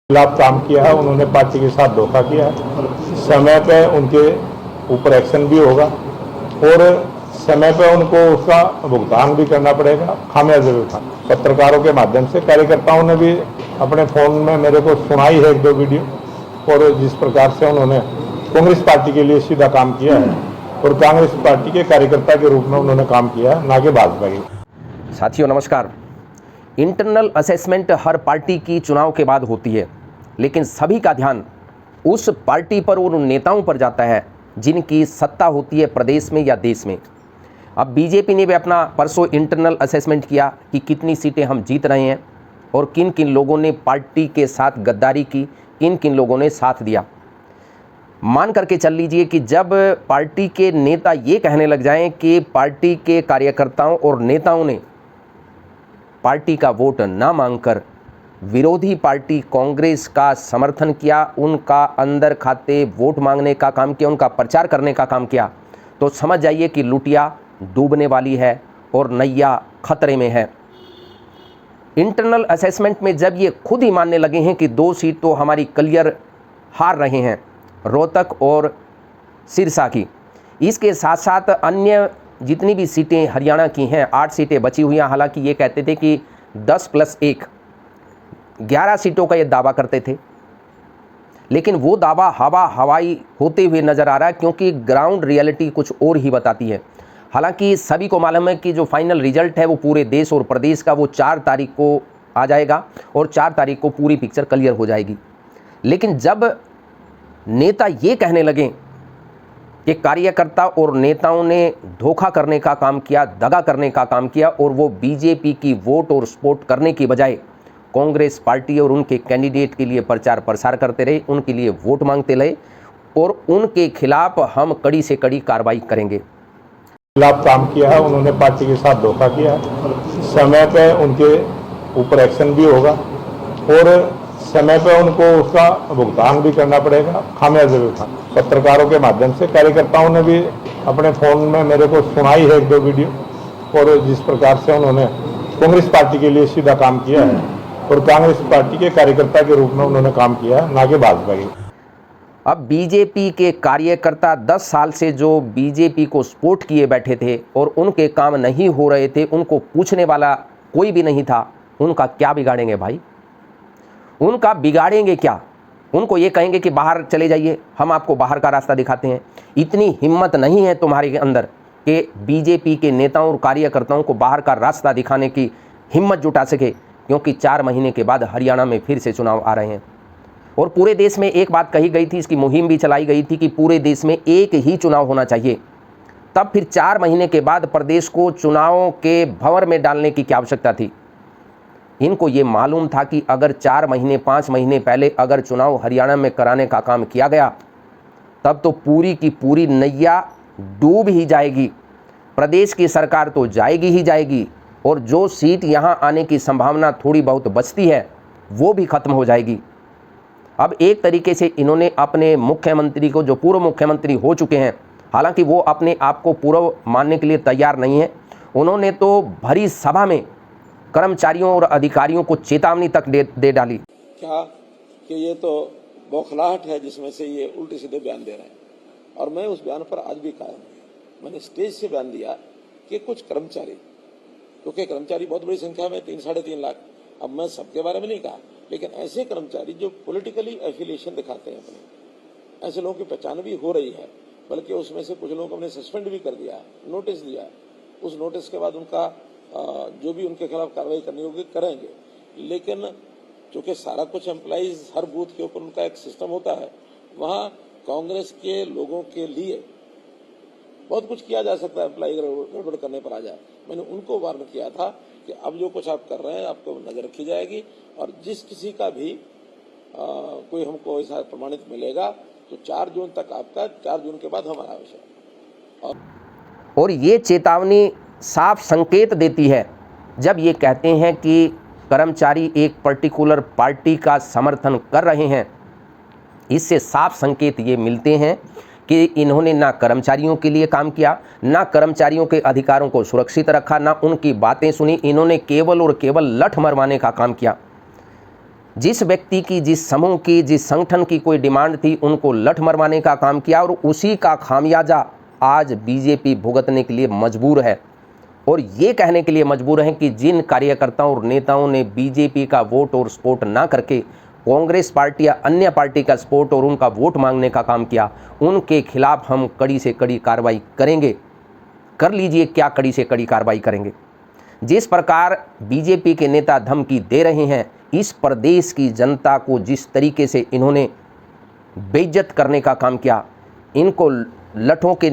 खिलाफ काम किया है, उन्होंने पार्टी के साथ धोखा किया है। समय पे उनके ऊपर एक्शन भी होगा और समय पे उनको उसका भुगतान भी करना पड़ेगा, खामियाजा भी उठा। पत्रकारों के माध्यम से कार्यकर्ताओं ने भी अपने फोन में मेरे को सुनाई है एक दो वीडियो, और जिस प्रकार से उन्होंने कांग्रेस पार्टी के लिए सीधा काम किया है और कांग्रेस पार्टी के कार्यकर्ता के रूप में उन्होंने काम किया है, ना कि भाजपा की। साथियों नमस्कार। इंटरनल असेसमेंट हर पार्टी की चुनाव के बाद होती है, लेकिन सभी का ध्यान उस पार्टी पर और उन नेताओं पर जाता है जिनकी सत्ता होती है प्रदेश में या देश में। अब बीजेपी ने भी अपना परसों इंटरनल असेसमेंट किया कि कितनी सीटें हम जीत रहे हैं और किन किन लोगों ने पार्टी के साथ गद्दारी की, किन किन लोगों ने साथ दिया। मान करके चल लीजिए कि जब पार्टी के नेता ये कहने लग जाएं कि पार्टी के कार्यकर्ताओं और नेताओं ने पार्टी का वोट ना मांगकर विरोधी पार्टी कांग्रेस का समर्थन किया, उनका अंदर खाते वोट मांगने का काम किया, उनका प्रचार करने का काम किया, तो समझ जाइए कि लुटिया डूबने वाली है और नैया खतरे में है। इंटरनल असेसमेंट में जब ये खुद ही मानने लगे हैं कि 2 सीट तो हमारी क्लियर हार रहे हैं, रोहतक और सिरसा की, इसके साथ साथ अन्य जितनी भी सीटें हरियाणा की हैं 8 सीटें बची हुई हैं। हालांकि ये कहते थे कि 10 + 1 11 सीटों का ये दावा करते थे, लेकिन वो दावा हवाई होते हुए नज़र आ रहा है, क्योंकि ग्राउंड रियलिटी कुछ और ही बताती है। हालांकि सभी को मालूम है कि जो फाइनल रिजल्ट है वो पूरे देश और प्रदेश का वो 4 तारीख को आ जाएगा और 4 तारीख को पूरी पिक्चर क्लियर हो जाएगी। लेकिन जब नेता ये कहने लगे कि कार्यकर्ता और नेताओं ने धोखा करने का काम किया, दगा करने का काम किया, और वो बीजेपी की वोट और सपोर्ट करने की बजाय कांग्रेस पार्टी और उनके कैंडिडेट के लिए प्रचार प्रसार करते रहे, उनके लिए वोट मांगते रहे और उनके खिलाफ हम कड़ी से कड़ी कार्रवाई करेंगे। खिलाफ काम किया है, उन्होंने पार्टी के साथ धोखा किया है। समय पे उनके ऊपर एक्शन भी होगा और समय पे उनको उसका भुगतान भी करना पड़ेगा, खामियाजा भी उठा। पत्रकारों के माध्यम से कार्यकर्ताओं ने भी अपने फोन में मेरे को सुनाई है एक दो वीडियो, और जिस प्रकार से उन्होंने कांग्रेस पार्टी के लिए सीधा काम किया है और कांग्रेस पार्टी के कार्यकर्ता के रूप में उन्होंने काम किया है, ना कि भाजपा की। अब बीजेपी के कार्यकर्ता 10 साल से जो बीजेपी को सपोर्ट किए बैठे थे और उनके काम नहीं हो रहे थे, उनको पूछने वाला कोई भी नहीं था, उनका क्या बिगाड़ेंगे भाई? उनका बिगाड़ेंगे क्या? उनको ये कहेंगे कि बाहर चले जाइए, हम आपको बाहर का रास्ता दिखाते हैं। इतनी हिम्मत नहीं है तुम्हारे अंदर कि बीजेपी के नेताओं और कार्यकर्ताओं को बाहर का रास्ता दिखाने की हिम्मत जुटा सके, क्योंकि 4 महीने के बाद हरियाणा में फिर से चुनाव आ रहे हैं। और पूरे देश में एक बात कही गई थी, इसकी मुहिम भी चलाई गई थी कि पूरे देश में एक ही चुनाव होना चाहिए। तब फिर 4 महीने के बाद प्रदेश को चुनावों के भंवर में डालने की क्या आवश्यकता थी? इनको ये मालूम था कि अगर 4 महीने 5 महीने पहले अगर चुनाव हरियाणा में कराने का काम किया गया, तब तो पूरी की पूरी नैया डूब ही जाएगी। प्रदेश की सरकार तो जाएगी ही जाएगी, और जो सीट यहाँ आने की संभावना थोड़ी बहुत बचती है वो भी खत्म हो जाएगी। अब एक तरीके से इन्होंने अपने मुख्यमंत्री को, जो पूर्व मुख्यमंत्री हो चुके हैं, हालांकि वो अपने आप को पूर्व मानने के लिए तैयार नहीं है, उन्होंने तो भरी सभा में कर्मचारियों और अधिकारियों को चेतावनी तक दे डाली। क्या कि ये तो बौखलाहट है जिसमें से ये उल्टे सीधे बयान दे रहे हैं, और मैं उस बयान पर आज भी कायम हूं। मैंने स्टेज से बयान दिया कि कुछ कर्मचारी, क्योंकि कर्मचारी बहुत बड़ी संख्या में 3-3.5 लाख, अब मैं सबके बारे में नहीं कहा, लेकिन ऐसे कर्मचारी जो पॉलिटिकली एफिलिएशन दिखाते हैं अपने, ऐसे लोगों की पहचान भी हो रही है। बल्कि उसमें से कुछ लोगों को हमने सस्पेंड भी कर दिया है, नोटिस दिया है। उस नोटिस के बाद उनका जो भी उनके खिलाफ कार्रवाई करनी होगी करेंगे। लेकिन चूंकि सारा कुछ एम्प्लॉइज हर बूथ के ऊपर उनका एक सिस्टम होता है, वहाँ कांग्रेस के लोगों के लिए बहुत कुछ किया जा सकता है। एम्प्लॉय गड़बड़ करने पर आ जाए, मैंने उनको वार्न किया था कि अब जो कुछ आप कर रहे हैं आपको नजर रखी जाएगी, और जिस किसी का भी कोई हमको ऐसा प्रमाणित मिलेगा तो 4 जून तक आपका, 4 जून के बाद हमारा विषय। और ये चेतावनी साफ संकेत देती है जब ये कहते हैं कि कर्मचारी एक पर्टिकुलर पार्टी का समर्थन कर रहे हैं। इससे साफ संकेत ये मिलते हैं कि इन्होंने ना कर्मचारियों के लिए काम किया, ना कर्मचारियों के अधिकारों को सुरक्षित रखा, ना उनकी बातें सुनी। इन्होंने केवल और केवल लठ मरवाने का काम किया। जिस व्यक्ति की, जिस समूह की, जिस संगठन की कोई डिमांड थी, उनको लठ मरवाने का काम किया और उसी का खामियाजा आज बीजेपी भुगतने के लिए मजबूर है। और ये कहने के लिए मजबूर हैं कि जिन कार्यकर्ताओं और नेताओं ने बीजेपी का वोट और सपोर्ट ना करके कांग्रेस पार्टी या अन्य पार्टी का सपोर्ट और उनका वोट मांगने का काम किया, उनके खिलाफ हम कड़ी से कड़ी कार्रवाई करेंगे। कर लीजिए क्या कड़ी से कड़ी कार्रवाई करेंगे। जिस प्रकार बीजेपी के नेता धमकी दे रहे हैं, इस प्रदेश की जनता को जिस तरीके से इन्होंने बेइज्जत करने का काम किया, इनको लठों के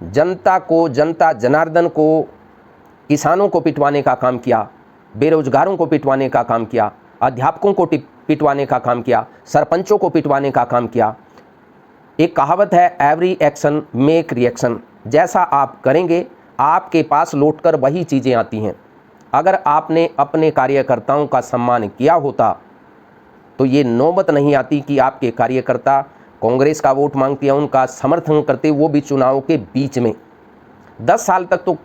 जनता को, जनता जनार्दन को, किसानों को पिटवाने का काम किया, बेरोजगारों को पिटवाने का काम किया, अध्यापकों को पिटवाने का काम किया, सरपंचों को पिटवाने का काम किया। एक कहावत है, एवरी एक्शन मेक रिएक्शन। जैसा आप करेंगे आपके पास लौटकर वही चीज़ें आती हैं। अगर आपने अपने कार्यकर्ताओं का सम्मान किया होता तो ये नौबत नहीं आती कि आपके कार्यकर्ता कांग्रेस का वोट मांगते हैं, उनका समर्थन करते, वो भी चुनाव के बीच में। 10 साल तक तो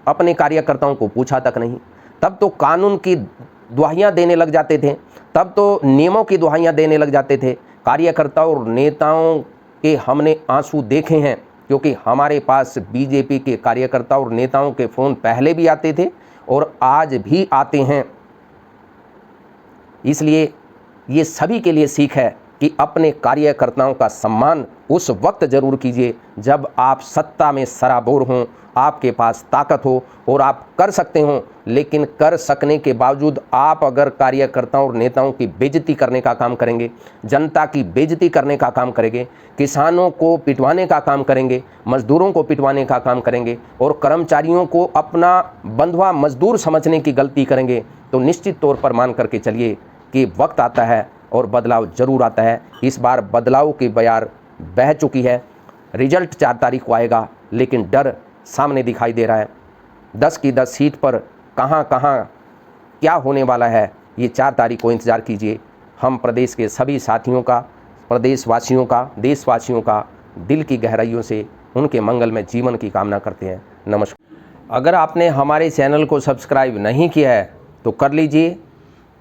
अपने कार्यकर्ताओं को पूछा तक नहीं। तब तो कानून की दुहाइयाँ देने लग जाते थे, तब तो नियमों की दुहाइयाँ देने लग जाते थे। कार्यकर्ताओं और नेताओं के हमने आंसू देखे हैं, क्योंकि हमारे पास बीजेपी के कार्यकर्ताओं और नेताओं के फ़ोन पहले भी आते थे और आज भी आते हैं। इसलिए ये सभी के लिए सीख है कि अपने कार्यकर्ताओं का सम्मान उस वक्त जरूर कीजिए जब आप सत्ता में सराबोर हों, आपके पास ताकत हो और आप कर सकते हों। लेकिन कर सकने के बावजूद आप अगर कार्यकर्ताओं और नेताओं की बेइज्जती करने का काम करेंगे, जनता की बेइज्जती करने का काम करेंगे, किसानों को पिटवाने का काम करेंगे, मजदूरों को पिटवाने का काम करेंगे और कर्मचारियों को अपना बंधुआ मजदूर समझने की गलती करेंगे, तो निश्चित तौर पर मान करके चलिए कि वक्त आता है और बदलाव जरूर आता है। इस बार बदलाव की बयार बह चुकी है। रिजल्ट 4 तारीख को आएगा, लेकिन डर सामने दिखाई दे रहा है। 10 की 10 सीट पर कहाँ क्या होने वाला है, ये 4 तारीख को इंतज़ार कीजिए। हम प्रदेश के सभी साथियों का, प्रदेशवासियों का, देशवासियों का दिल की गहराइयों से उनके मंगल में जीवन की कामना करते हैं। नमस्कार। अगर आपने हमारे चैनल को सब्सक्राइब नहीं किया है तो कर लीजिए।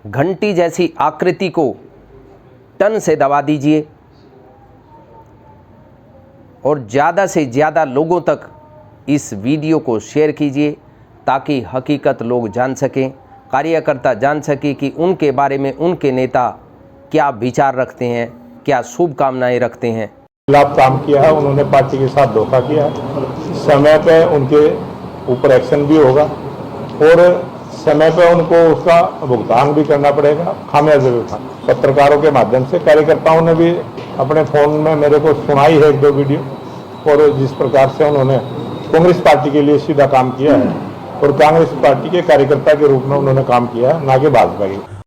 घंटी जैसी आकृति को टन से दबा दीजिए और ज़्यादा से ज़्यादा लोगों तक इस वीडियो को शेयर कीजिए, ताकि हकीकत लोग जान सकें, कार्यकर्ता जान सकें कि उनके बारे में उनके नेता क्या विचार रखते हैं, क्या शुभकामनाएं रखते हैं। खिलाफ काम किया है, उन्होंने पार्टी के साथ धोखा किया है। समय पे उनके ऊपर एक्शन भी होगा और समय पे उनको उसका भुगतान भी करना पड़ेगा, खामियाजा भी उठाना। पत्रकारों के माध्यम से कार्यकर्ताओं ने भी अपने फ़ोन में मेरे को सुनाई है 1-2 वीडियो, और जिस प्रकार से उन्होंने कांग्रेस पार्टी के लिए सीधा काम किया है और कांग्रेस पार्टी के कार्यकर्ता के रूप में उन्होंने काम किया है, ना कि भाजपा के।